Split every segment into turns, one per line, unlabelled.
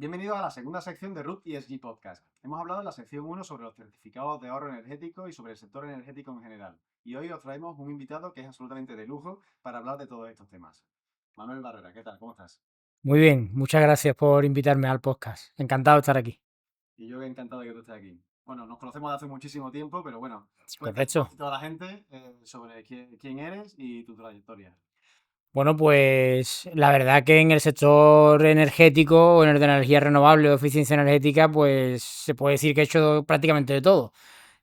Bienvenidos a la segunda sección de Root ESG Podcast. Hemos hablado en la sección 1 sobre los certificados de ahorro energético y sobre el sector energético en general. Y hoy os traemos un invitado que es absolutamente de lujo para hablar de todos estos temas. Manuel Barrera, ¿qué tal? ¿Cómo estás?
Muy bien, muchas gracias por invitarme al podcast. Encantado de estar aquí.
Y yo encantado de que tú estés aquí. Bueno, nos conocemos de hace muchísimo tiempo, pero bueno, cuéntale un
Correcto.
poquito a la gente sobre quién eres y tu trayectoria.
Bueno, pues la verdad que en el sector energético o en el de energía renovable o eficiencia energética, pues se puede decir que he hecho prácticamente de todo.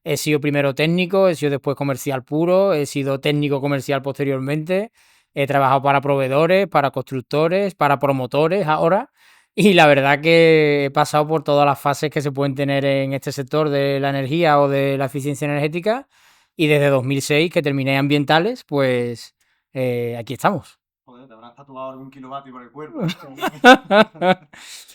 He sido primero técnico, he sido después comercial puro, he sido técnico comercial posteriormente, he trabajado para proveedores, para constructores, para promotores ahora. Y la verdad que he pasado por todas las fases que se pueden tener en este sector de la energía o de la eficiencia energética. Y desde 2006 que terminé ambientales, pues aquí estamos.
Joder, te habrás tatuado algún kilovatio por el cuerpo, ¿no?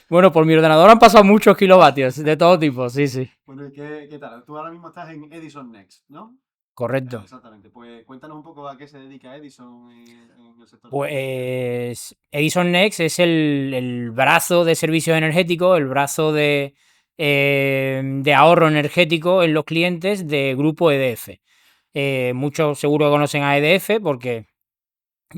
Bueno, por mi ordenador han pasado muchos kilovatios de todo tipo, sí, sí.
Bueno, ¿y qué tal? Tú ahora mismo estás en Edison Next, ¿no?
Correcto.
Exactamente. Pues cuéntanos un poco a qué se dedica Edison en el sector de la energía.
Pues Edison Next es el brazo de servicios energéticos, el brazo de ahorro energético en los clientes de Grupo EDF. Muchos seguro que conocen a EDF porque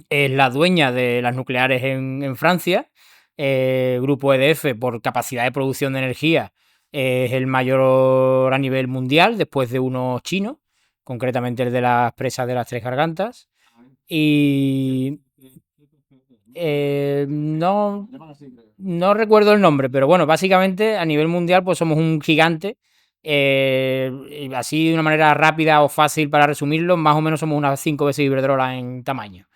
es la dueña de las nucleares en Francia. Grupo EDF, por capacidad de producción de energía, es el mayor a nivel mundial, después de unos chinos, concretamente el de las presas de las Tres Gargantas.
A ver,
Y
¿no? Sí,
no,
se llaman así, creo.
no recuerdo el nombre, pero bueno, básicamente a nivel mundial pues somos un gigante. Y así de una manera rápida o fácil para resumirlo, más o menos somos unas 5 veces Iberdrola en tamaño.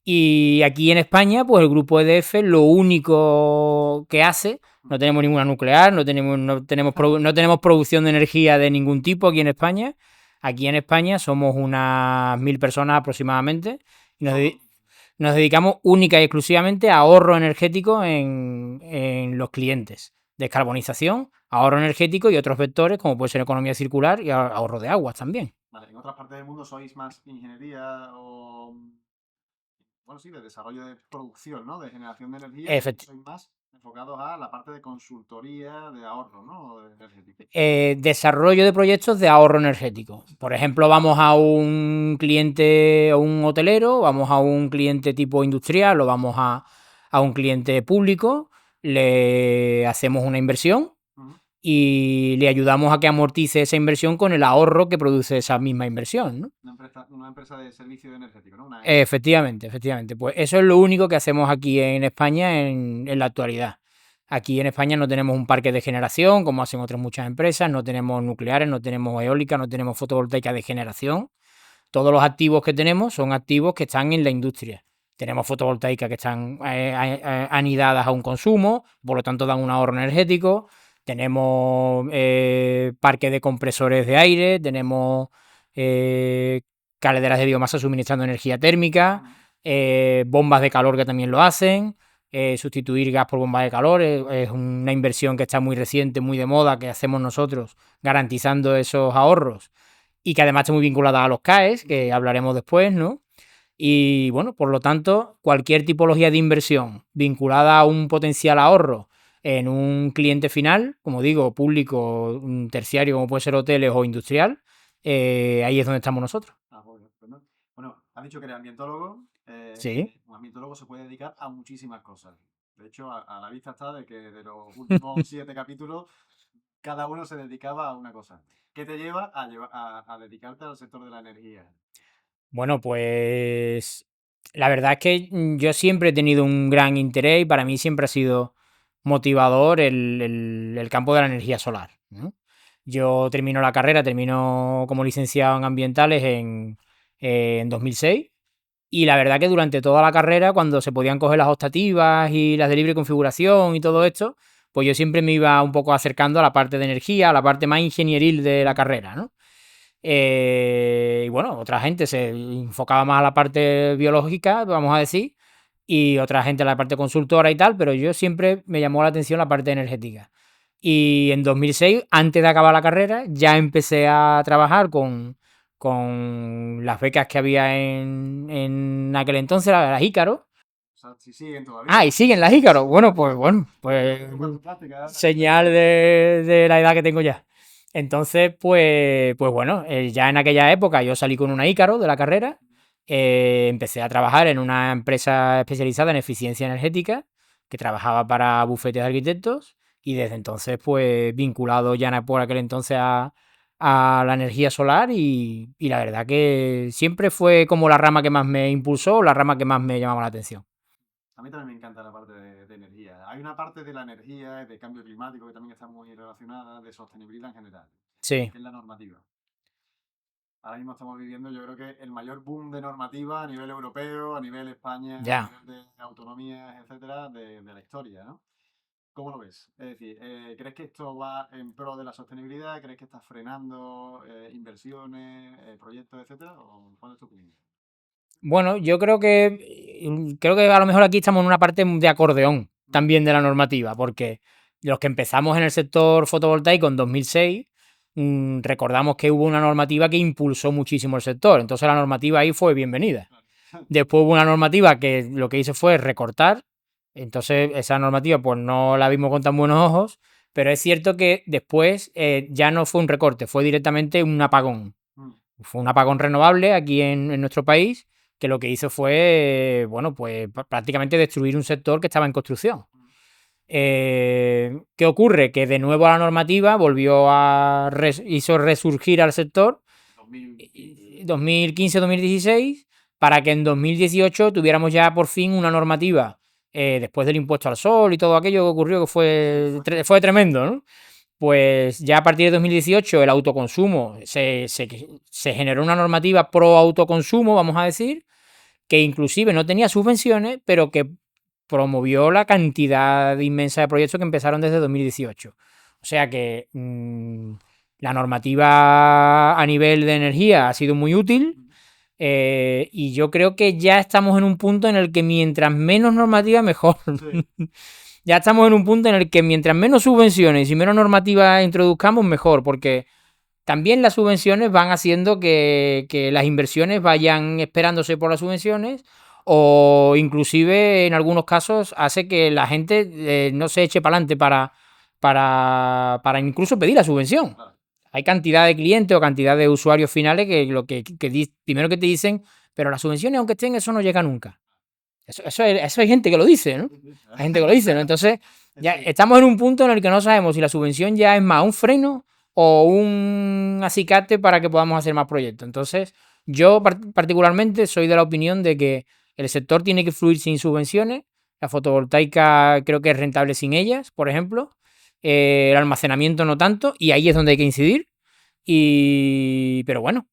Y aquí en España, pues el grupo EDF lo único que hace, no tenemos ninguna nuclear, no tenemos producción de energía de ningún tipo aquí en España. Aquí en España somos unas 1000 personas aproximadamente y
Solo.
nos dedicamos única y exclusivamente a ahorro energético en los clientes. Descarbonización, ahorro energético y otros vectores como puede ser economía circular y ahorro de aguas también.
Vale, en otras partes del mundo sois más ingeniería o, bueno, sí, de desarrollo de producción, ¿no? De generación de energía y aquí
Efectivamente.
sois más enfocados a la parte de consultoría de ahorro, ¿no? Energético.
Desarrollo de proyectos de ahorro energético. Por ejemplo, vamos a un cliente o un hotelero, vamos a un cliente tipo industrial o vamos a un cliente público, le hacemos una inversión
Ujú.
y le ayudamos a que amortice esa inversión con el ahorro que produce esa misma inversión, ¿no?
Una empresa de servicio energético, ¿no? Una ENE.
Efectivamente, efectivamente. Pues eso es lo único que hacemos aquí en España en la actualidad. Aquí en España no tenemos un parque de generación, como hacen otras muchas empresas, no tenemos nucleares, no tenemos eólica, no tenemos fotovoltaica de generación. Todos los activos que tenemos son activos que están en la industria. Tenemos fotovoltaicas que están anidadas a un consumo, por lo tanto dan un ahorro energético. Tenemos parques de compresores de aire, tenemos eh, calderas de biomasa suministrando energía térmica,
Ujú.
bombas de calor que también lo hacen. Sustituir gas por bombas de calor es una inversión que está muy reciente, muy de moda, que hacemos nosotros, garantizando esos ahorros y que además está muy vinculada a los CAEs, que hablaremos después, ¿no? Y bueno, por lo tanto, cualquier tipología de inversión vinculada a un potencial ahorro en un cliente final, como digo, público, terciario, como puede ser hoteles o industrial, ahí es donde estamos nosotros.
Pues no. Bueno, has dicho que eres ambientólogo.
Sí.
Un ambientólogo se puede dedicar a muchísimas cosas. De hecho, a la vista está de que de los últimos 7 capítulos, cada uno se dedicaba a una cosa. ¿Qué te lleva a dedicarte al sector de la energía?
Bueno, pues la verdad es que yo siempre he tenido un gran interés y para mí siempre ha sido motivador el campo de la energía solar, ¿no? Yo termino la carrera, termino como licenciado en ambientales en 2006 y la verdad que durante toda la carrera, cuando se podían coger las optativas y las de libre configuración y todo esto, pues yo siempre me iba un poco acercando a la parte de energía, a la parte más ingenieril de la carrera, ¿no? Y bueno, otra gente se enfocaba más a la parte biológica, vamos a decir, y otra gente a la parte consultora y tal, pero yo siempre me llamó la atención la parte energética. Y en 2006, antes de acabar la carrera, ya empecé a trabajar con las becas que había en aquel entonces, las Ícaro,
sea, si siguen todavía.
Ah, y siguen las Ícaro. Bueno, pues señal de la edad que tengo ya. Entonces, pues bueno, ya en aquella época yo salí con una Ícaro de la carrera, empecé a trabajar en una empresa especializada en eficiencia energética, que trabajaba para bufetes de arquitectos, y desde entonces, pues vinculado ya por aquel entonces a la energía solar, y la verdad que siempre fue como la rama que más me impulsó, la rama que más me llamaba la atención.
A mí también me encanta la parte de energía. Hay una parte de la energía, de cambio climático, que también está muy relacionada, de sostenibilidad en general,
Sí,
que es la normativa. Ahora mismo estamos viviendo, yo creo que el mayor boom de normativa a nivel europeo, a nivel España, a
ya.
nivel de autonomías, etcétera, de la historia, ¿no? ¿Cómo lo ves? Es decir, ¿crees que esto va en pro de la sostenibilidad? ¿Crees que está frenando inversiones, proyectos, etcétera? ¿O cuál es tu opinión?
Bueno, yo creo que a lo mejor aquí estamos en una parte de acordeón
Mm,
también de la normativa, porque los que empezamos en el sector fotovoltaico en 2006, recordamos que hubo una normativa que impulsó muchísimo el sector, entonces la normativa ahí fue bienvenida.
claro.
Después hubo una normativa que lo que hizo fue recortar, entonces esa normativa pues no la vimos con tan buenos ojos, pero es cierto que después ya no fue un recorte, fue directamente un apagón.
Mm,
Fue un apagón renovable aquí en nuestro país, que lo que hizo fue, bueno, pues prácticamente destruir un sector que estaba en construcción.
mm.
¿Qué ocurre? Que de nuevo la normativa hizo resurgir al sector
2015.
2015-2016 para que en 2018 tuviéramos ya por fin una normativa después del impuesto al sol y todo aquello que ocurrió que
Sí,
fue tremendo, ¿no? Pues ya a partir de 2018 el autoconsumo se generó una normativa pro autoconsumo, vamos a decir, que inclusive no tenía subvenciones, pero que promovió la cantidad inmensa de proyectos que empezaron desde 2018. O sea que la normativa a nivel de energía ha sido muy útil,
mm,
y yo creo que ya estamos en un punto en el que mientras menos normativa, mejor.
sí.
Ya estamos en un punto en el que mientras menos subvenciones y menos normativa introduzcamos, mejor, porque también las subvenciones van haciendo que las inversiones vayan esperándose por las subvenciones, o inclusive en algunos casos hace que la gente no se eche para adelante para incluso pedir la subvención.
Claro.
Hay cantidad de clientes o cantidad de usuarios finales que primero que te dicen, pero las subvenciones, aunque estén, eso no llega nunca. Eso hay gente que lo dice, ¿no?
Sí, sí.
Hay gente que lo dice, ¿no? Entonces, ya
Sí.
estamos en un punto en el que no sabemos si la subvención ya es más un freno o un acicate para que podamos hacer más proyectos. Entonces, yo particularmente soy de la opinión de que el sector tiene que fluir sin subvenciones. La fotovoltaica creo que es rentable sin ellas, por ejemplo. El almacenamiento no tanto, y ahí es donde hay que incidir. Pero bueno,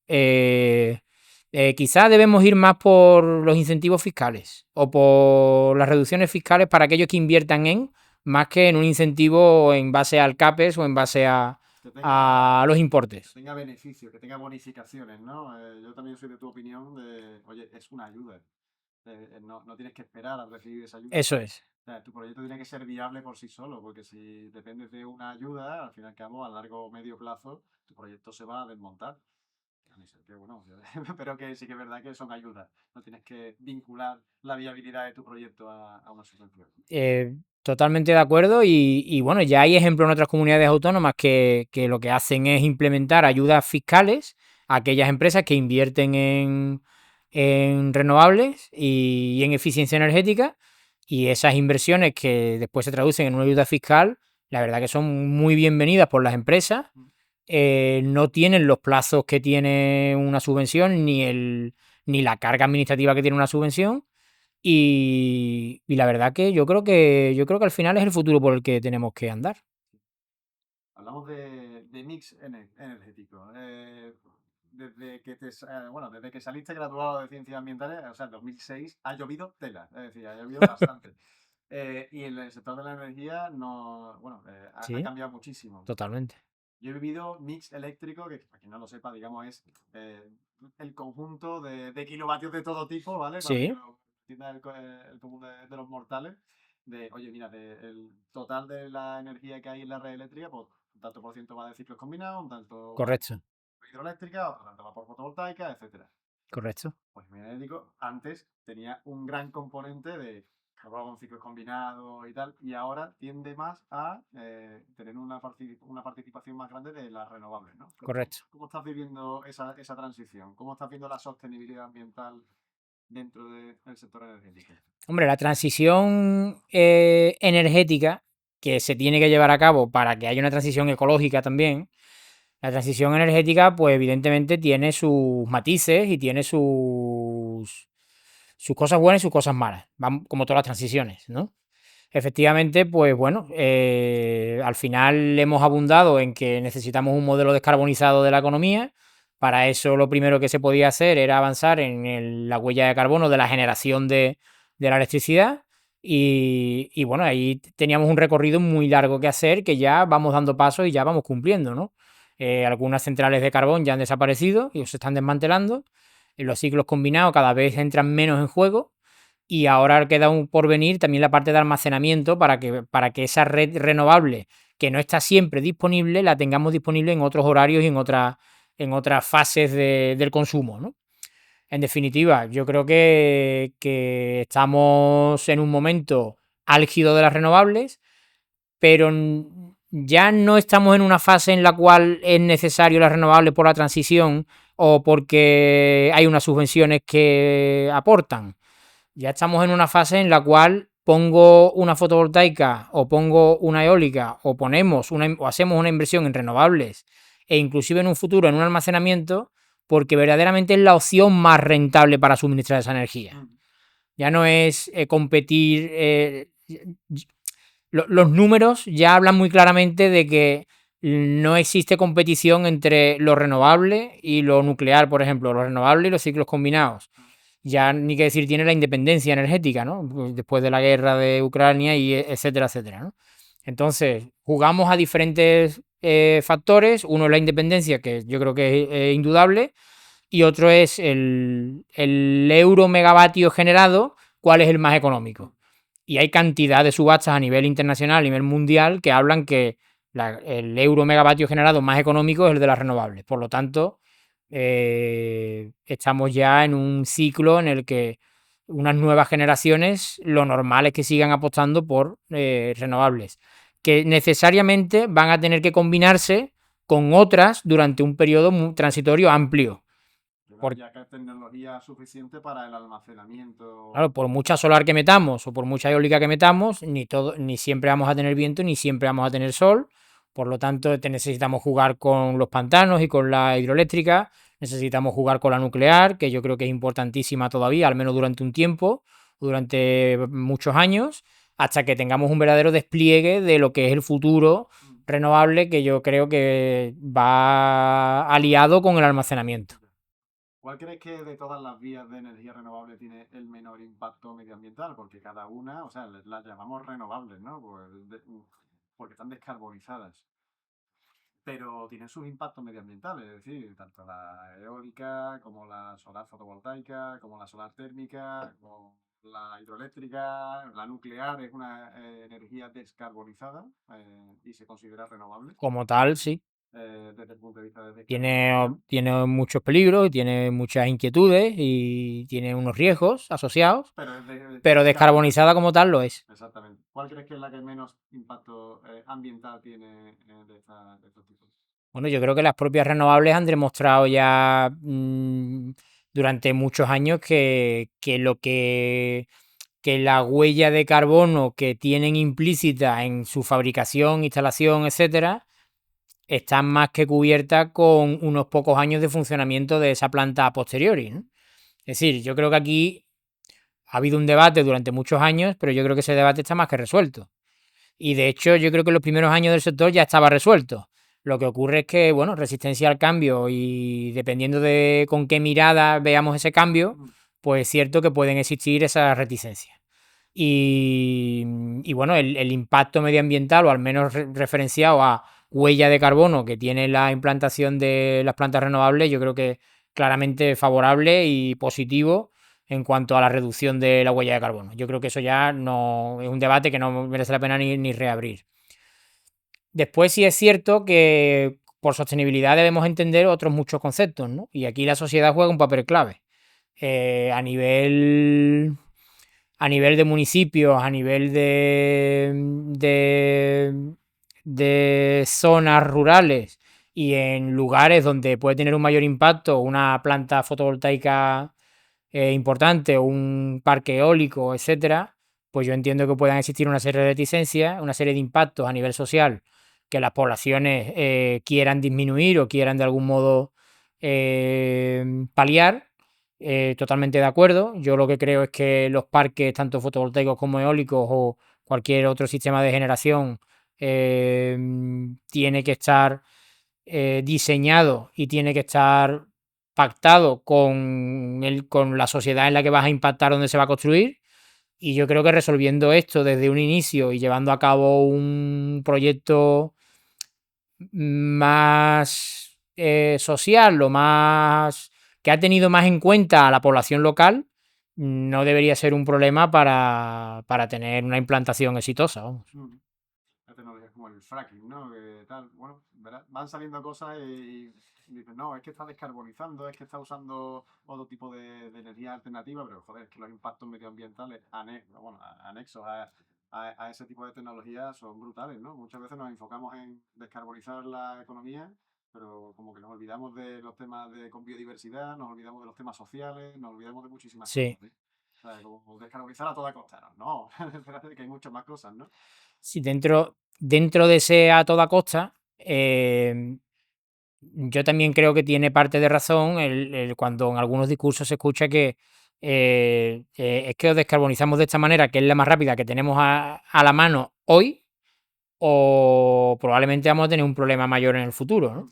quizás debemos ir más por los incentivos fiscales o por las reducciones fiscales para aquellos que inviertan más que en un incentivo en base al CAPES o en base
Que
a los
que
importes.
tenga beneficios, que tenga bonificaciones, ¿no? Yo también soy de tu opinión de, oye, es una ayuda. No tienes que esperar a recibir esa ayuda.
Eso es.
O sea, tu proyecto tiene que ser viable por sí solo, porque si dependes de una ayuda, al fin y al cabo, a largo o medio plazo, tu proyecto se va a desmontar. A mí que bueno, pero que sí que es verdad que son ayudas. No tienes que vincular la viabilidad de tu proyecto a una subvención.
Totalmente de acuerdo, y bueno, ya hay ejemplos en otras comunidades autónomas que lo que hacen es implementar ayudas fiscales a aquellas empresas que invierten en renovables y en eficiencia energética, y esas inversiones que después se traducen en una ayuda fiscal, la verdad que son muy bienvenidas por las empresas.
Mm.
No tienen los plazos que tiene una subvención, ni la carga administrativa que tiene una subvención, y la verdad que yo creo que al final es el futuro por el que tenemos que andar.
Hablamos de mix energético. Bueno, desde que saliste graduado de Ciencias Ambientales, o sea, en 2006, ha llovido tela, es decir, ha llovido bastante. Y en el sector de la energía no, bueno, ha
Sí,
cambiado muchísimo.
totalmente.
Yo he vivido mix eléctrico, que para quien no lo sepa, digamos, es el conjunto de kilovatios de todo tipo, ¿vale? Para que
Sí,
lo entienda el común de los mortales. Oye, mira, el total de la energía que hay en la red eléctrica, pues un tanto por ciento va de ciclos combinados, un tanto va
correcto,
por hidroeléctrica, otro tanto va por fotovoltaica, etcétera.
correcto.
Pues mi energético antes tenía un gran componente de con ciclos combinados y tal, y ahora tiende más a tener una participación más grande de las renovables, ¿no?
Correcto.
¿Cómo estás viviendo esa transición? ¿Cómo estás viendo la sostenibilidad ambiental dentro del sector energético?
Hombre, la transición energética que se tiene que llevar a cabo para que haya una transición ecológica también, la transición energética, pues evidentemente tiene sus matices y tiene sus cosas buenas y sus cosas malas, como todas las transiciones, ¿no? Efectivamente, pues bueno, al final hemos abundado en que necesitamos un modelo descarbonizado de la economía. Para eso lo primero que se podía hacer era avanzar en la huella de carbono de la generación de la electricidad. Y bueno, ahí teníamos un recorrido muy largo que hacer, que ya vamos dando pasos y ya vamos cumpliendo, ¿no? Algunas centrales de carbón ya han desaparecido y se están desmantelando. Los ciclos combinados cada vez entran menos en juego. Y ahora queda un por venir también la parte de almacenamiento para que esa red renovable, que no está siempre disponible, la tengamos disponible en otros horarios y en otras fases del consumo, ¿no? En definitiva, yo creo que estamos en un momento álgido de las renovables, pero ya no estamos en una fase en la cual es necesario las renovables por la transición o porque hay unas subvenciones que aportan. Ya estamos en una fase en la cual pongo una fotovoltaica o pongo una eólica o o hacemos una inversión en renovables e inclusive en un futuro en un almacenamiento, porque verdaderamente es la opción más rentable para suministrar esa energía. Ya no es competir. Los números ya hablan muy claramente de que no existe competición entre lo renovable y lo nuclear, por ejemplo, lo renovable y los ciclos combinados. Ya ni que decir tiene la independencia energética, ¿no? Después de la guerra de Ucrania y etcétera, etcétera, ¿no? Entonces, jugamos a diferentes factores. Uno es la independencia, que yo creo que es indudable, y otro es el euro megavatio generado, cuál es el más económico. Y hay cantidad de subastas a nivel internacional, a nivel mundial, que hablan que el euro megavatio generado más económico es el de las renovables. Por lo tanto, estamos ya en un ciclo en el que unas nuevas generaciones lo normal es que sigan apostando por renovables, que necesariamente van a tener que combinarse con otras durante un periodo transitorio amplio.
Ya que hay tecnología suficiente para el almacenamiento.
Claro, por mucha solar que metamos o por mucha eólica que metamos, ni siempre vamos a tener viento, ni siempre vamos a tener sol. Por lo tanto, necesitamos jugar con los pantanos y con la hidroeléctrica. Necesitamos jugar con la nuclear, que yo creo que es importantísima todavía, al menos durante un tiempo, durante muchos años, hasta que tengamos un verdadero despliegue de lo que es el futuro renovable, que yo creo que va aliado con el almacenamiento.
¿Cuál crees que de todas las vías de energía renovable tiene el menor impacto medioambiental? Porque cada una, o sea, las llamamos renovables, ¿no? Porque están descarbonizadas. Pero tienen sus impactos medioambientales, es decir, tanto la eólica como la solar fotovoltaica, como la solar térmica, como la hidroeléctrica, la nuclear es una energía descarbonizada y se considera renovable
Como tal, sí.
desde el punto de vista de
Tiene,
descarbonización.
tiene muchos peligros y tiene muchas inquietudes y tiene unos riesgos asociados,
Pero es
pero
descarbonizada.
descarbonizada como tal lo es.
Exactamente. ¿Cuál crees que es la que menos impacto ambiental tiene de estos tipos?
Bueno, yo creo que las propias renovables han demostrado ya durante muchos años que la huella de carbono que tienen implícita en su fabricación, instalación, etcétera, está más que cubierta con unos pocos años de funcionamiento de esa planta a posteriori, ¿no? Es decir, yo creo que aquí ha habido un debate durante muchos años, pero yo creo que ese debate está más que resuelto. Y de hecho, yo creo que en los primeros años del sector ya estaba resuelto. Lo que ocurre es que, bueno, resistencia al cambio y dependiendo de con qué mirada veamos ese cambio, pues es cierto que pueden existir esas reticencias. Y bueno, el impacto medioambiental, o al menos referenciado a huella de carbono que tiene la implantación de las plantas renovables, yo creo que claramente favorable y positivo en cuanto a la reducción de la huella de carbono. Yo creo que eso ya no es un debate que no merece la pena ni reabrir. Después sí es cierto que por sostenibilidad debemos entender otros muchos conceptos, ¿no? Y aquí la sociedad juega un papel clave. A nivel a nivel de municipios, a nivel de zonas rurales y en lugares donde puede tener un mayor impacto una planta fotovoltaica importante o un parque eólico, etcétera, pues yo entiendo que puedan existir una serie de reticencias, una serie de impactos a nivel social que las poblaciones quieran disminuir o quieran de algún modo paliar. Totalmente de acuerdo. Yo lo que creo es que los parques, tanto fotovoltaicos como eólicos o cualquier otro sistema de generación, tiene que estar diseñado y tiene que estar pactado con la sociedad en la que vas a impactar, donde se va a construir. Y yo creo que resolviendo esto desde un inicio y llevando a cabo un proyecto más social, lo más que ha tenido más en cuenta a la población local, no debería ser un problema para tener una implantación exitosa. Vamos.
La tecnología como el fracking, ¿no? Que tal, bueno, ¿verdad? Van saliendo cosas y dicen, no, es que está descarbonizando, es que está usando otro tipo de energía alternativa, pero joder, es que los impactos medioambientales anexos a ese tipo de tecnologías son brutales, ¿no? Muchas veces nos enfocamos en descarbonizar la economía, pero como que nos olvidamos de los temas con biodiversidad, nos olvidamos de los temas sociales, nos olvidamos de muchísimas
Sí.
cosas, ¿eh? O sea, como descarbonizar a toda costa, no, espérate que hay muchas más cosas, ¿no?
Sí, dentro de ese a toda costa, yo también creo que tiene parte de razón cuando en algunos discursos se escucha que es que os descarbonizamos de esta manera, que es la más rápida que tenemos a la mano hoy, o probablemente vamos a tener un problema mayor en el futuro, ¿no?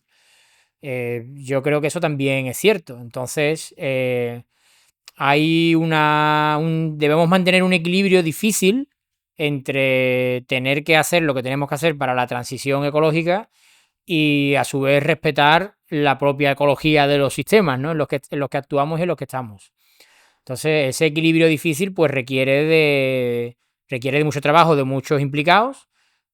Yo creo que eso también es cierto. Entonces, debemos mantener un equilibrio difícil entre tener que hacer lo que tenemos que hacer para la transición ecológica y a su vez respetar la propia ecología de los sistemas, ¿no? En los que actuamos y en los que estamos. Entonces, ese equilibrio difícil pues requiere de mucho trabajo, de muchos implicados,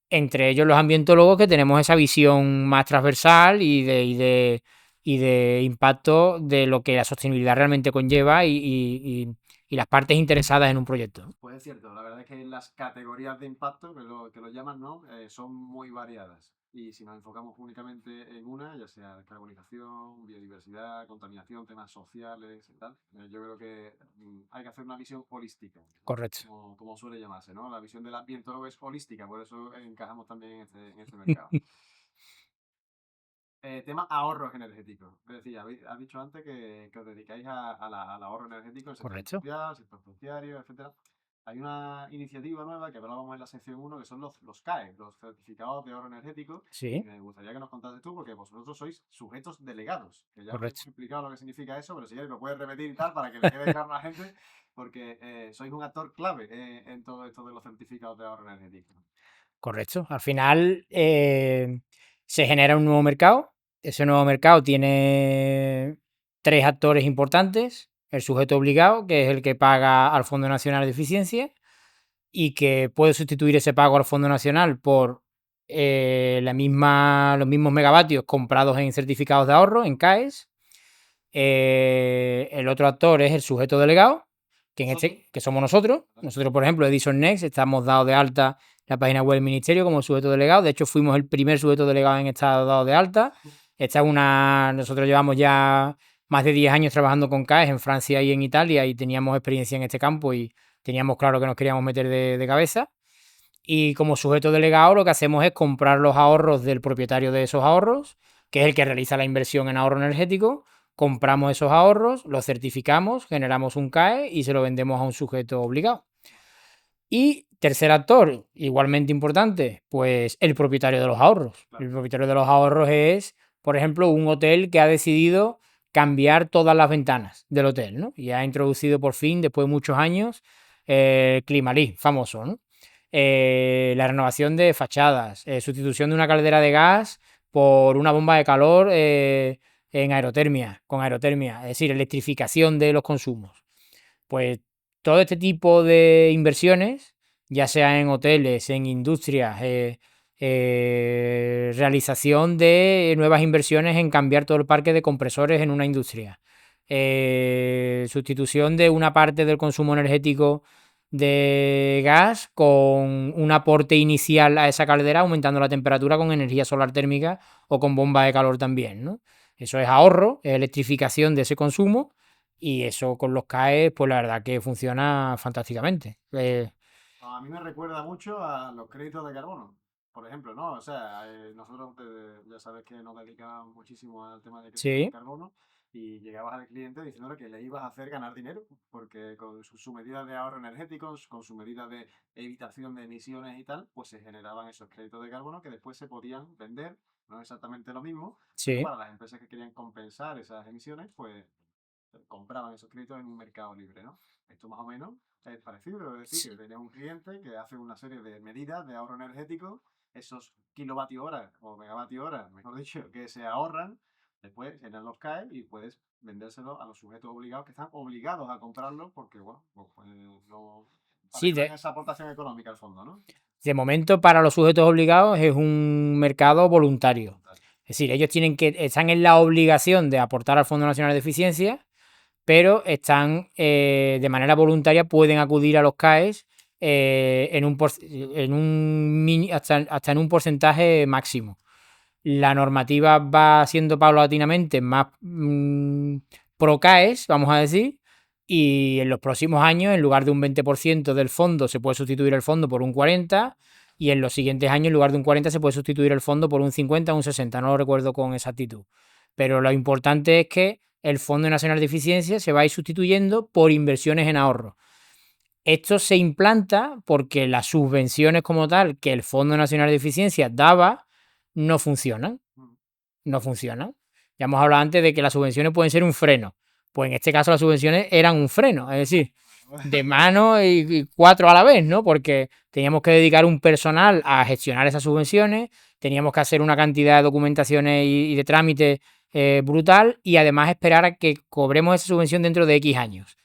entre ellos los ambientólogos, que tenemos esa visión más transversal y de impacto de lo que la sostenibilidad realmente conlleva y las partes interesadas en un proyecto.
Pues es cierto, la verdad es que las categorías de impacto, que lo llaman, ¿no? Son muy variadas. Y si nos enfocamos únicamente en una, ya sea descarbonización, biodiversidad, contaminación, temas sociales y tal, yo creo que hay que hacer una visión holística,
Correcto.
como suele llamarse, ¿no? La visión del ambientólogo es holística, por eso encajamos también en este mercado. Tema ahorros energéticos. Es decir, has dicho antes que os dedicáis al ahorro energético en el sector
Correcto.
industrial, sector terciario, etcétera. Hay una iniciativa nueva que hablábamos en la sección uno, que son los CAE, los certificados de ahorro energético. Y
Sí,
me gustaría que nos contases tú, porque vosotros sois sujetos delegados, que ya os he
correcto.
explicado lo que significa eso, pero si quieres lo puedes repetir y tal para que le quede claro a la gente, porque sois un actor clave en todo esto de los certificados de ahorro energético.
Correcto. Al final se genera un nuevo mercado. Ese nuevo mercado tiene tres actores importantes. El sujeto obligado, que es el que paga al Fondo Nacional de Eficiencia y que puede sustituir ese pago al Fondo Nacional por los mismos megavatios comprados en certificados de ahorro, en CAES. El otro actor es el sujeto delegado, que somos nosotros. Nosotros, por ejemplo, Edison Next, estamos dados de alta en la página web del Ministerio como sujeto delegado. De hecho, fuimos el primer sujeto delegado en estar dado de alta. Nosotros llevamos ya más de 10 años trabajando con CAES en Francia y en Italia y teníamos experiencia en este campo y teníamos claro que nos queríamos meter de cabeza. Y como sujeto delegado lo que hacemos es comprar los ahorros del propietario de esos ahorros, que es el que realiza la inversión en ahorro energético. Compramos esos ahorros, los certificamos, generamos un CAE y se lo vendemos a un sujeto obligado. Y tercer actor, igualmente importante, pues el propietario de los ahorros.
Claro.
El propietario de los ahorros es, por ejemplo, un hotel que ha decidido cambiar todas las ventanas del hotel, ¿no? Y ha introducido por fin, después de muchos años, Climalí, famoso, ¿no? La renovación de fachadas, sustitución de una caldera de gas por una bomba de calor con aerotermia, es decir, electrificación de los consumos. Pues todo este tipo de inversiones, ya sea en hoteles, en industrias, realización de nuevas inversiones en cambiar todo el parque de compresores en una industria, sustitución de una parte del consumo energético de gas con un aporte inicial a esa caldera, aumentando la temperatura con energía solar térmica o con bomba de calor también, ¿no? Eso es ahorro, es electrificación de ese consumo y eso con los CAE, pues la verdad que funciona fantásticamente.
A mí me recuerda mucho a los créditos de carbono, por ejemplo, ¿no? O sea, nosotros ya sabes que nos dedicamos muchísimo al tema de créditos de
Sí,
carbono y llegabas al cliente diciéndole que le ibas a hacer ganar dinero, porque con su medida de ahorro energético, con su medida de evitación de emisiones y tal, pues se generaban esos créditos de carbono que después se podían vender, no exactamente lo mismo, pero
sí.
para las empresas que querían compensar esas emisiones, pues compraban esos créditos en un mercado libre, ¿no? Esto más o menos es parecido, es decir, que tenía un cliente que hace una serie de medidas de ahorro energético, esos kilovatios hora o megavatios hora, mejor dicho, que se ahorran, después llenan los CAE y puedes vendérselo a los sujetos obligados que están obligados a comprarlo porque, bueno, pues, no, para
Sí,
que den esa aportación económica al fondo, ¿no?
de momento para los sujetos obligados es un mercado voluntario. Es decir, ellos están en la obligación de aportar al Fondo Nacional de Eficiencia, pero están de manera voluntaria, pueden acudir a los CAES hasta en un porcentaje máximo. La normativa va siendo paulatinamente más pro CAES, vamos a decir, y en los próximos años, en lugar de un 20% del fondo, se puede sustituir el fondo por un 40%, y en los siguientes años, en lugar de un 40%, se puede sustituir el fondo por un 50% o un 60%, no lo recuerdo con exactitud. Pero lo importante es que el Fondo Nacional de Eficiencia se va a ir sustituyendo por inversiones en ahorro. Esto se implanta porque las subvenciones como tal que el Fondo Nacional de Eficiencia daba no funcionan.
Mm.
No funcionan. Ya hemos hablado antes de que las subvenciones pueden ser un freno. Pues en este caso las subvenciones eran un freno, es decir, de mano y cuatro a la vez, ¿no? Porque teníamos que dedicar un personal a gestionar esas subvenciones, teníamos que hacer una cantidad de documentaciones y de trámites brutal y además esperar a que cobremos esa subvención dentro de X años.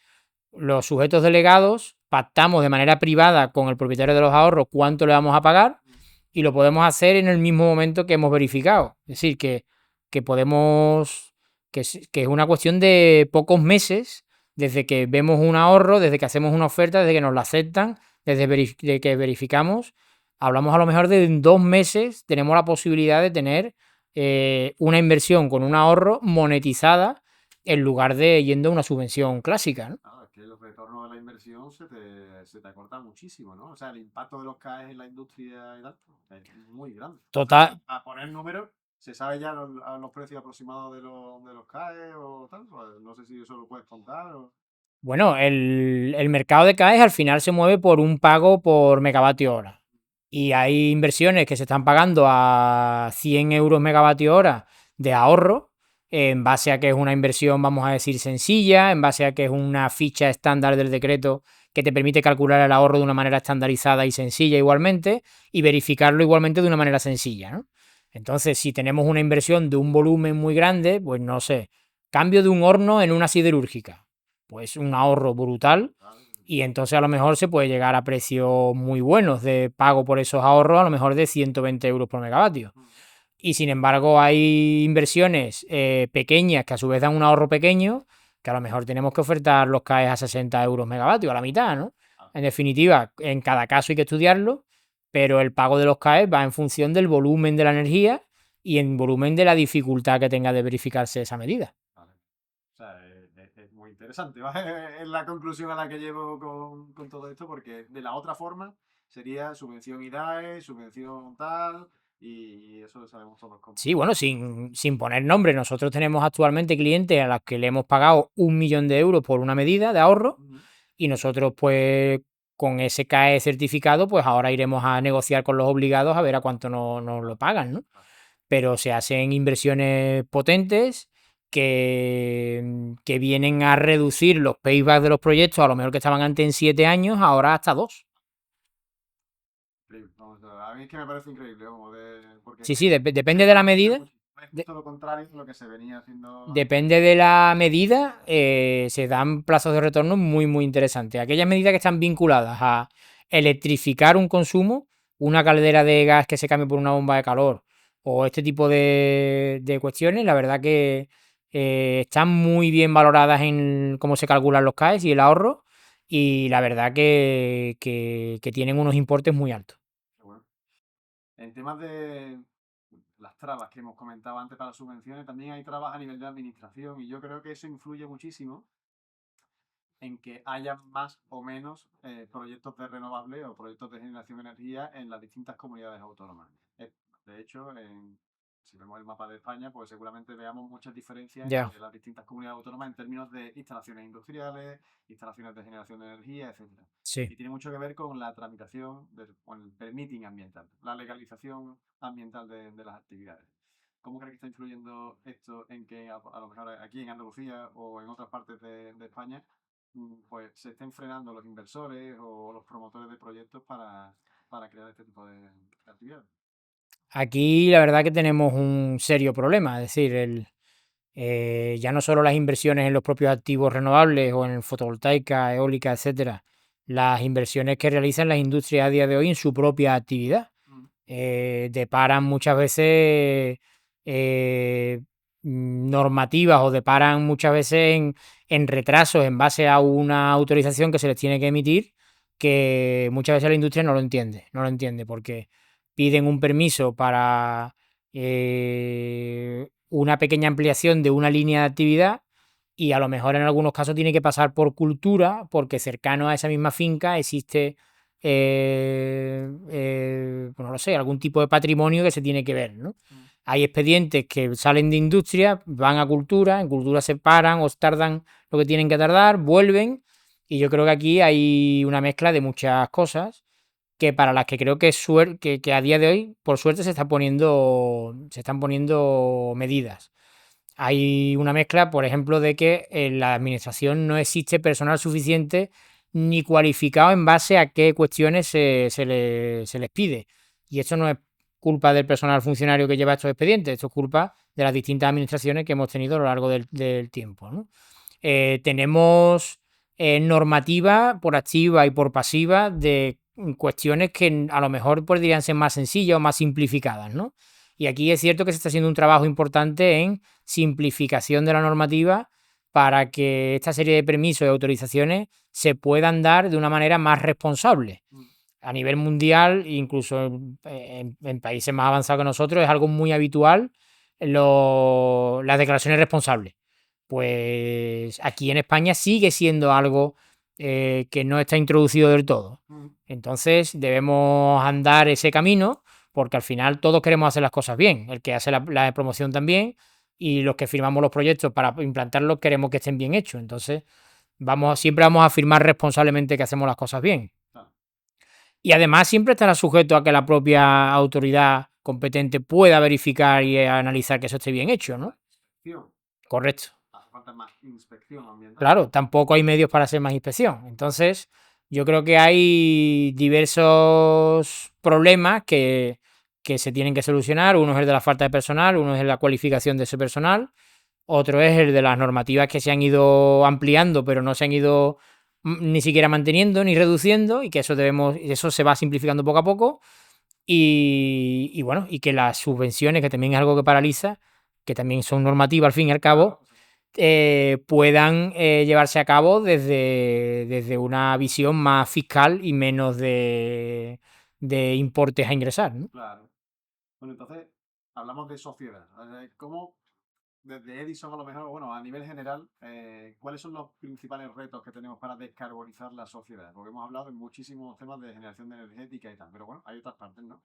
Los sujetos delegados pactamos de manera privada con el propietario de los ahorros cuánto le vamos a pagar y lo podemos hacer en el mismo momento que hemos verificado. Es decir, que podemos, que es una cuestión de pocos meses desde que vemos un ahorro, desde que hacemos una oferta, desde que nos la aceptan, desde que verificamos. Hablamos a lo mejor de en 2 meses tenemos la posibilidad de tener una inversión con un ahorro monetizada en lugar de yendo a una subvención clásica, ¿no?
Claro, es que el retorno de la inversión se te acorta muchísimo, ¿no? O sea, el impacto de los CAEs en la industria y tal es muy grande. O sea,
Total.
a poner números, ¿se sabe ya los precios aproximados de los CAEs o tal? Pues no sé si eso lo puedes contar o...
Bueno, el mercado de CAEs al final se mueve por un pago por megavatio hora. Y hay inversiones que se están pagando a 100 euros megavatio hora de ahorro, en base a que es una inversión, vamos a decir, sencilla, en base a que es una ficha estándar del decreto que te permite calcular el ahorro de una manera estandarizada y sencilla igualmente, y verificarlo igualmente de una manera sencilla, ¿no? Entonces, si tenemos una inversión de un volumen muy grande, pues no sé, cambio de un horno en una siderúrgica, pues un ahorro brutal y entonces a lo mejor se puede llegar a precios muy buenos de pago por esos ahorros, a lo mejor de 120 euros por megavatio. Y sin embargo hay inversiones pequeñas que a su vez dan un ahorro pequeño, que a lo mejor tenemos que ofertar los CAEs a 60 euros megavatio, a la mitad, ¿no? En definitiva, en cada caso hay que estudiarlo, pero el pago de los CAEs va en función del volumen de la energía y en volumen de la dificultad que tenga de verificarse esa medida.
Vale. O sea, es muy interesante, ¿vale? Es la conclusión a la que llevo con todo esto, porque de la otra forma sería subvención IDAE, subvención tal, y eso lo sabemos todos
Sí,
cómo.
bueno, sin poner nombre, nosotros tenemos actualmente clientes a los que le hemos pagado 1 millón de euros por una medida de ahorro
Ujú.
y nosotros pues con ese CAE certificado pues ahora iremos a negociar con los obligados a ver a cuánto nos lo pagan, ¿no?
Vale.
Pero se hacen inversiones potentes que vienen a reducir los paybacks de los proyectos, a lo mejor que estaban antes en 7 años, ahora hasta 2.
Increíble. Vamos a mí es que me parece increíble, porque es
Sí,
que
sí,
se
depende de la
reduce
medida.
mucho. Es justo lo contrario de lo que se venía haciendo antes.
Depende de la medida, se dan plazos de retorno muy, muy interesantes. Aquellas medidas que están vinculadas a electrificar un consumo, una caldera de gas que se cambie por una bomba de calor o este tipo de cuestiones, la verdad que están muy bien valoradas en cómo se calculan los CAEs y el ahorro. y la verdad que tienen unos importes muy altos.
Qué bueno. En temas de las trabas que hemos comentado antes para las subvenciones, también hay trabas a nivel de administración y yo creo que eso influye muchísimo en que haya más o menos proyectos de renovables o proyectos de generación de energía en las distintas comunidades autónomas. De hecho, si vemos el mapa de España, pues seguramente veamos muchas diferencias
Ya,
entre las distintas comunidades autónomas en términos de instalaciones industriales, instalaciones de generación de energía, etcétera.
sí.
Y tiene mucho que ver con la tramitación, con el permitting ambiental, la legalización ambiental de las actividades. ¿Cómo crees que está influyendo esto en que a lo mejor aquí en Andalucía o en otras partes de España pues se estén frenando los inversores o los promotores de proyectos para crear este tipo de actividades?
Aquí la verdad que tenemos un serio problema, es decir, ya no solo las inversiones en los propios activos renovables o en fotovoltaica, eólica, etcétera, las inversiones que realizan las industrias a día de hoy en su propia actividad.
Mm,
Deparan muchas veces normativas o deparan muchas veces en retrasos en base a una autorización que se les tiene que emitir, que muchas veces la industria no lo entiende porque piden un permiso para una pequeña ampliación de una línea de actividad y a lo mejor en algunos casos tiene que pasar por cultura porque cercano a esa misma finca existe pues no lo sé, algún tipo de patrimonio que se tiene que ver, ¿no?
mm,
Hay expedientes que salen de industria, van a cultura, en cultura se paran o tardan lo que tienen que tardar, vuelven, y yo creo que aquí hay una mezcla de muchas cosas que para las que creo que, que a día de hoy, por suerte, se están poniendo medidas. Hay una mezcla, por ejemplo, de que en la administración no existe personal suficiente ni cualificado en base a qué cuestiones se les pide. Y esto no es culpa del personal funcionario que lleva estos expedientes, esto es culpa de las distintas administraciones que hemos tenido a lo largo del tiempo, ¿no? Tenemos normativa por activa y por pasiva de cuestiones que a lo mejor podrían ser más sencillas o más simplificadas, ¿no? Y aquí es cierto que se está haciendo un trabajo importante en simplificación de la normativa para que esta serie de permisos y autorizaciones se puedan dar de una manera más responsable.
mm,
A nivel mundial, incluso en países más avanzados que nosotros, es algo muy habitual las declaraciones responsables. Pues aquí en España sigue siendo algo que no está introducido del todo.
mm.
Entonces debemos andar ese camino porque al final todos queremos hacer las cosas bien. El que hace la promoción también y los que firmamos los proyectos para implantarlos queremos que estén bien hechos. Entonces siempre vamos a afirmar responsablemente que hacemos las cosas bien.
Claro.
Y además siempre estará sujeto a que la propia autoridad competente pueda verificar y analizar que eso esté bien hecho, ¿no?
Inspección.
Correcto.
Hace falta más inspección ambiental.
Claro, tampoco hay medios para hacer más inspección. Entonces, yo creo que hay diversos problemas que se tienen que solucionar. Uno es el de la falta de personal, uno es la cualificación de ese personal, otro es el de las normativas que se han ido ampliando, pero no se han ido ni siquiera manteniendo ni reduciendo, y que eso se va simplificando poco a poco. Y bueno, y que las subvenciones, que también es algo que paraliza, que también son normativas al fin y al cabo,
Claro,
puedan llevarse a cabo desde una visión más fiscal y menos de importes a ingresar, ¿no?
claro. Bueno, entonces hablamos de sociedad. ¿Cómo desde Edison a lo mejor, bueno, a nivel general, cuáles son los principales retos que tenemos para descarbonizar la sociedad? Porque hemos hablado de muchísimos temas de generación de energética y tal, pero bueno, hay otras partes, ¿no?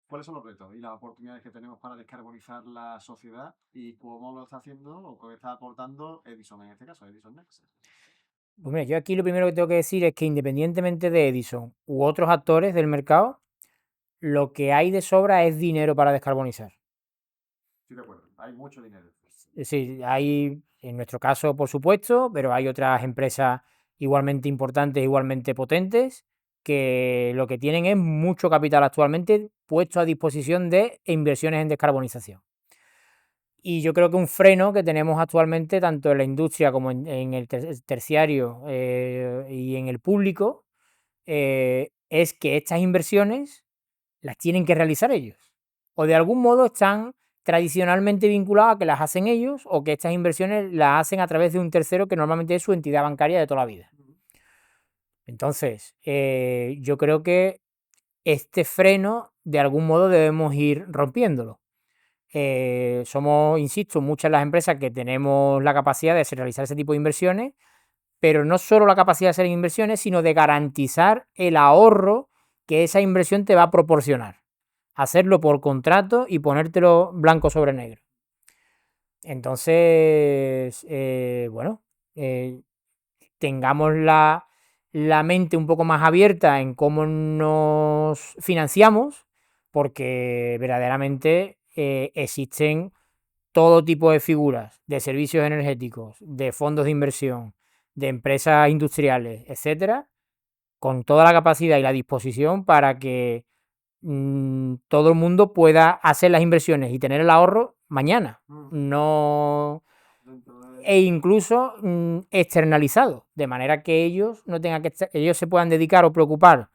¿Cuáles son los retos y las oportunidades que tenemos para descarbonizar la sociedad y cómo lo está haciendo o qué está aportando Edison en este caso, Edison Next?
Pues mira, yo aquí lo primero que tengo que decir es que independientemente de Edison u otros actores del mercado, lo que hay de sobra es dinero para descarbonizar.
Estoy de acuerdo, hay mucho dinero.
Es decir, hay, en nuestro caso, por supuesto, pero hay otras empresas igualmente importantes, igualmente potentes, que lo que tienen es mucho capital actualmente puesto a disposición de inversiones en descarbonización. Y yo creo que un freno que tenemos actualmente, tanto en la industria como en el terciario y en el público, es que estas inversiones las tienen que realizar ellos. O de algún modo están tradicionalmente vinculadas a que las hacen ellos o que estas inversiones las hacen a través de un tercero que normalmente es su entidad bancaria de toda la vida. Entonces, yo creo que este freno, de algún modo, debemos ir rompiéndolo. Somos, insisto, muchas las empresas que tenemos la capacidad de realizar ese tipo de inversiones, pero no solo la capacidad de hacer inversiones, sino de garantizar el ahorro que esa inversión te va a proporcionar. Hacerlo por contrato y ponértelo blanco sobre negro. Entonces, bueno, tengamos la mente un poco más abierta en cómo nos financiamos, porque verdaderamente existen todo tipo de figuras de servicios energéticos, de fondos de inversión, de empresas industriales, etcétera, con toda la capacidad y la disposición para que todo el mundo pueda hacer las inversiones y tener el ahorro mañana. No. E incluso externalizado, de manera que ellos no tengan que ellos se puedan dedicar o preocupar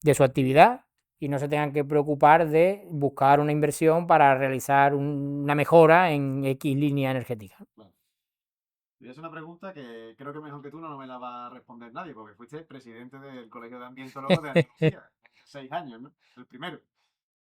de su actividad y no se tengan que preocupar de buscar una inversión para realizar una mejora en X línea energética.
Claro. Y es una pregunta que creo que mejor que tú no me la va a responder nadie, porque fuiste presidente del Colegio de Ambientólogos de Andalucía, 6 años, ¿no? El primero.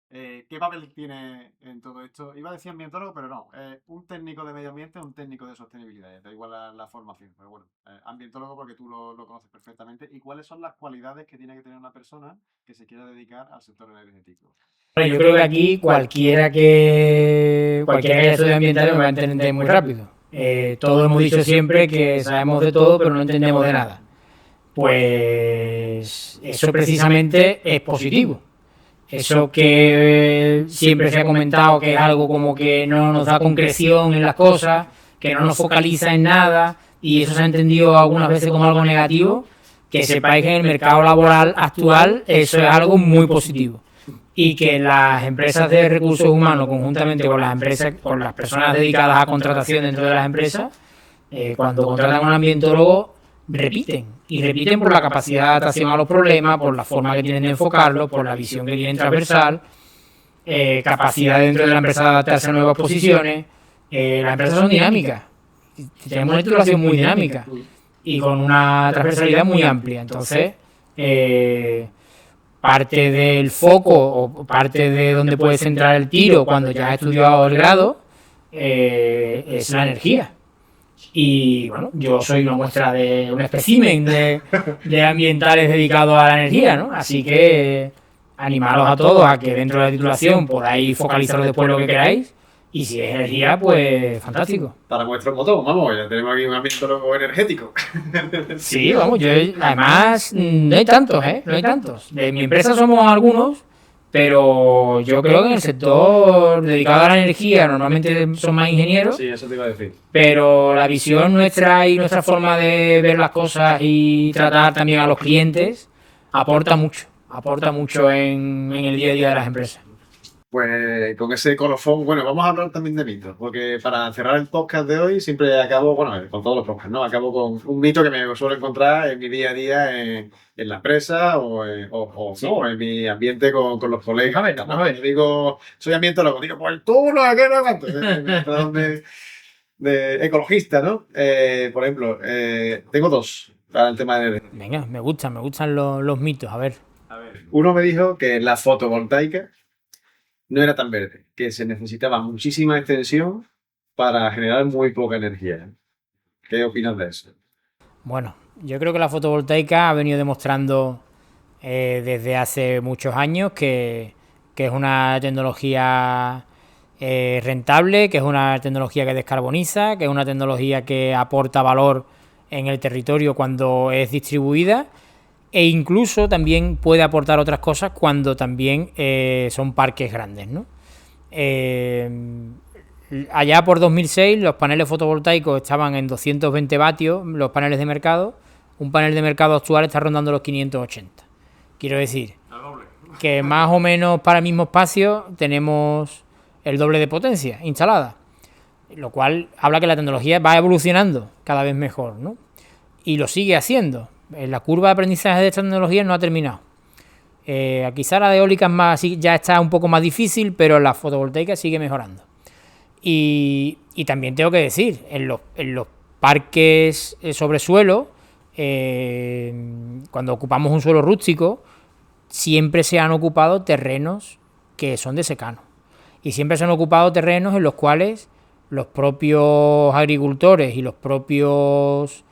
¿Qué papel tiene en todo esto? Iba a decir ambientólogo, pero no. Un técnico de medio ambiente o un técnico de sostenibilidad. Da igual la formación, pero bueno. Ambientólogo porque tú lo conoces perfectamente. ¿Y cuáles son las cualidades que tiene que tener una persona que se quiera dedicar al sector energético?
Bueno, yo creo que aquí cualquiera que haya estudiado ambiental me va a entender muy rápido. Todos hemos dicho siempre que sabemos de todo, pero no entendemos de nada. Pues eso precisamente es positivo. Eso que siempre se ha comentado que es algo como que no nos da concreción en las cosas, que no nos focaliza en nada, y eso se ha entendido algunas veces como algo negativo, que sepáis que en el mercado laboral actual eso es algo muy positivo. Y que las empresas de recursos humanos, conjuntamente con las empresas, con las personas dedicadas a contratación dentro de las empresas, cuando contratan a un ambientólogo, repiten. Y repiten por la capacidad de adaptación a los problemas, por la forma que tienen de enfocarlo, por la visión que tienen transversal, capacidad dentro de la empresa de adaptarse a nuevas posiciones. Las empresas son dinámicas. Tenemos una titulación muy dinámica y con una transversalidad muy amplia. Entonces, parte del foco o parte de donde puedes centrar el tiro cuando ya has estudiado el grado es la energía. Y bueno, yo soy una muestra de un espécimen de ambientales dedicados a la energía, ¿no? Así que animaros a todos a que dentro de la titulación podáis focalizaros después lo que queráis. Y si es energía, pues fantástico.
Para nuestro botón, vamos, ya tenemos aquí un ambientólogo energético.
Sí, vamos, yo además no hay tantos, no hay tantos. De mi empresa somos algunos, pero yo creo que en el sector dedicado a la energía normalmente son más ingenieros.
Sí, eso te iba a decir.
Pero la visión nuestra y nuestra forma de ver las cosas y tratar también a los clientes aporta mucho en el día a día de las empresas.
Pues con ese colofón, bueno, vamos a hablar también de mitos, porque para cerrar el podcast de hoy siempre acabo, bueno, con todos los podcasts, ¿no? Acabo con un mito que me suelo encontrar en mi día a día en la empresa o en mi ambiente con los colegas.
A ver.
Digo, soy ambientólogo, digo, pues tú no, ¿qué no cuánto? De ecologista, ¿no? Por ejemplo, tengo dos para el tema de...
Venga, me gustan los mitos, a ver.
Uno me dijo que la fotovoltaica no era tan verde, que se necesitaba muchísima extensión para generar muy poca energía. ¿Qué opinas de eso?
Bueno, yo creo que la fotovoltaica ha venido demostrando desde hace muchos años que es una tecnología rentable, que es una tecnología que descarboniza, que es una tecnología que aporta valor en el territorio cuando es distribuida, e incluso también puede aportar otras cosas cuando también son parques grandes, ¿no? Allá por 2006 los paneles fotovoltaicos estaban en 220 vatios, los paneles de mercado. Un panel de mercado actual está rondando los 580. Quiero decir que más o menos para el mismo espacio tenemos el doble de potencia instalada, lo cual habla que la tecnología va evolucionando cada vez mejor, ¿no? Y lo sigue haciendo. La curva de aprendizaje de esta tecnología no ha terminado. Quizá la de eólicas ya está un poco más difícil, pero la fotovoltaica sigue mejorando. Y también tengo que decir, en los parques sobre suelo cuando ocupamos un suelo rústico, siempre se han ocupado terrenos que son de secano. Y siempre se han ocupado terrenos en los cuales los propios agricultores y los propios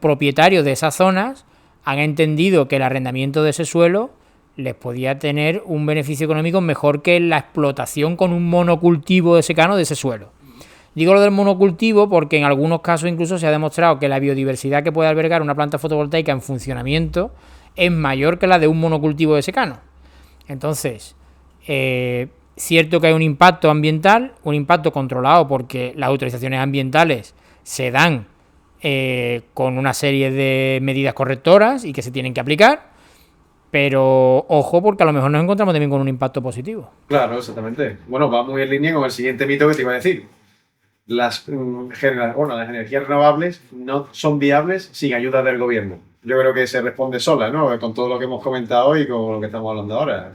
propietarios de esas zonas han entendido que el arrendamiento de ese suelo les podía tener un beneficio económico mejor que la explotación con un monocultivo de secano de ese suelo. Digo lo del monocultivo porque en algunos casos incluso se ha demostrado que la biodiversidad que puede albergar una planta fotovoltaica en funcionamiento es mayor que la de un monocultivo de secano. Entonces, cierto que hay un impacto ambiental, un impacto controlado porque las autorizaciones ambientales se dan con una serie de medidas correctoras y que se tienen que aplicar, pero ojo porque a lo mejor nos encontramos también con un impacto positivo.
Claro, exactamente. Bueno, va muy en línea con el siguiente mito que te iba a decir. Las energías renovables no son viables sin ayuda del gobierno. Yo creo que se responde sola, ¿no? Con todo lo que hemos comentado y con lo que estamos hablando ahora.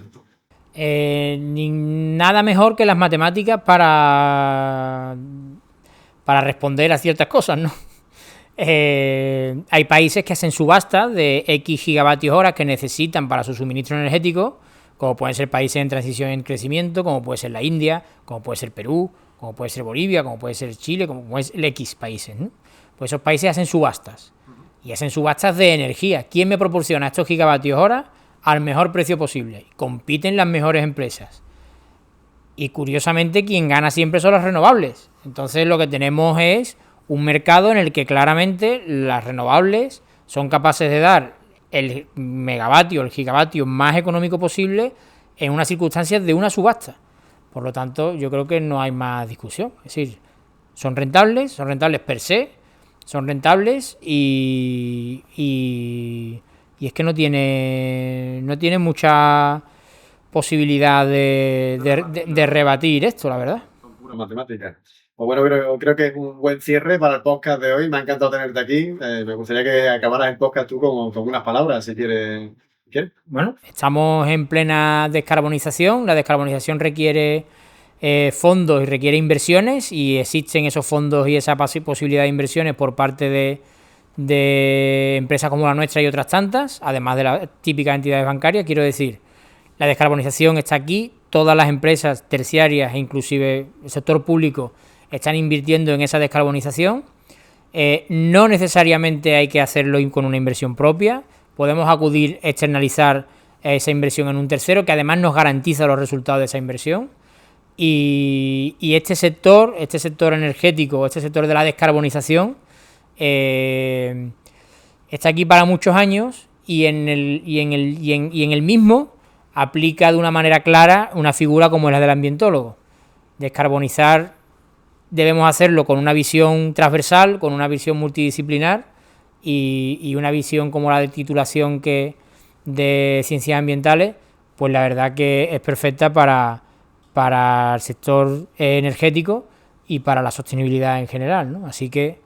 Nada mejor que las matemáticas para responder a ciertas cosas, ¿no? Hay países que hacen subastas de X gigavatios hora que necesitan para su suministro energético, como pueden ser países en transición en crecimiento, como puede ser la India, como puede ser Perú, como puede ser Bolivia, como puede ser Chile, como puede ser el X países, ¿no? Pues esos países hacen subastas. Y hacen subastas de energía. ¿Quién me proporciona estos gigavatios hora al mejor precio posible? Compiten las mejores empresas. Y curiosamente quien gana siempre son las renovables. Entonces lo que tenemos es un mercado en el que claramente las renovables son capaces de dar el megavatio, el gigavatio más económico posible en unas circunstancias de una subasta. Por lo tanto, yo creo que no hay más discusión. Es decir, son rentables per se, son rentables y es que no tiene mucha posibilidad de rebatir esto, la verdad.
Son puras matemáticas. Pues bueno, creo que es un buen cierre para el podcast de hoy. Me ha encantado tenerte aquí. Me gustaría que acabaras el podcast tú con unas palabras, si quieres. ¿Quieres?
Bueno, estamos en plena descarbonización. La descarbonización requiere fondos y requiere inversiones y existen esos fondos y esa posibilidad de inversiones por parte de empresas como la nuestra y otras tantas, además de las típicas entidades bancarias. Quiero decir, la descarbonización está aquí, todas las empresas terciarias e inclusive el sector público están invirtiendo en esa descarbonización. No necesariamente hay que hacerlo con una inversión propia, podemos acudir a externalizar esa inversión en un tercero que además nos garantiza los resultados de esa inversión. Y este sector energético, este sector de la descarbonización, está aquí para muchos años y en el mismo aplica de una manera clara una figura como la del ambientólogo. Descarbonizar debemos hacerlo con una visión transversal, con una visión multidisciplinar y una visión como la de titulación de ciencias ambientales, pues la verdad que es perfecta para el sector energético y para la sostenibilidad en general, ¿no? Así que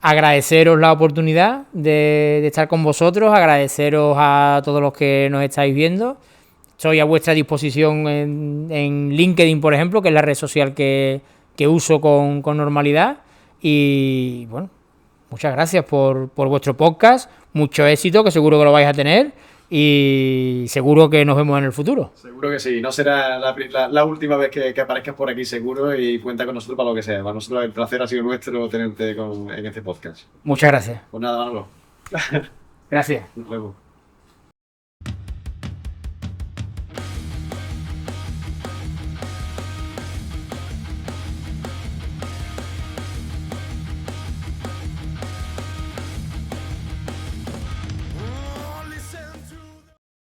agradeceros la oportunidad de estar con vosotros, agradeceros a todos los que nos estáis viendo. Estoy a vuestra disposición en LinkedIn, por ejemplo, que es la red social que uso con normalidad. Y bueno, muchas gracias por vuestro podcast, mucho éxito, que seguro que lo vais a tener. Y seguro que nos vemos en el futuro.
Seguro que sí, no será la última vez que aparezcas por aquí seguro y cuenta con nosotros para lo que sea. Para nosotros el placer ha sido nuestro tenerte en este podcast.
Muchas gracias.
Pues nada, Manolo.
Gracias.
Hasta luego.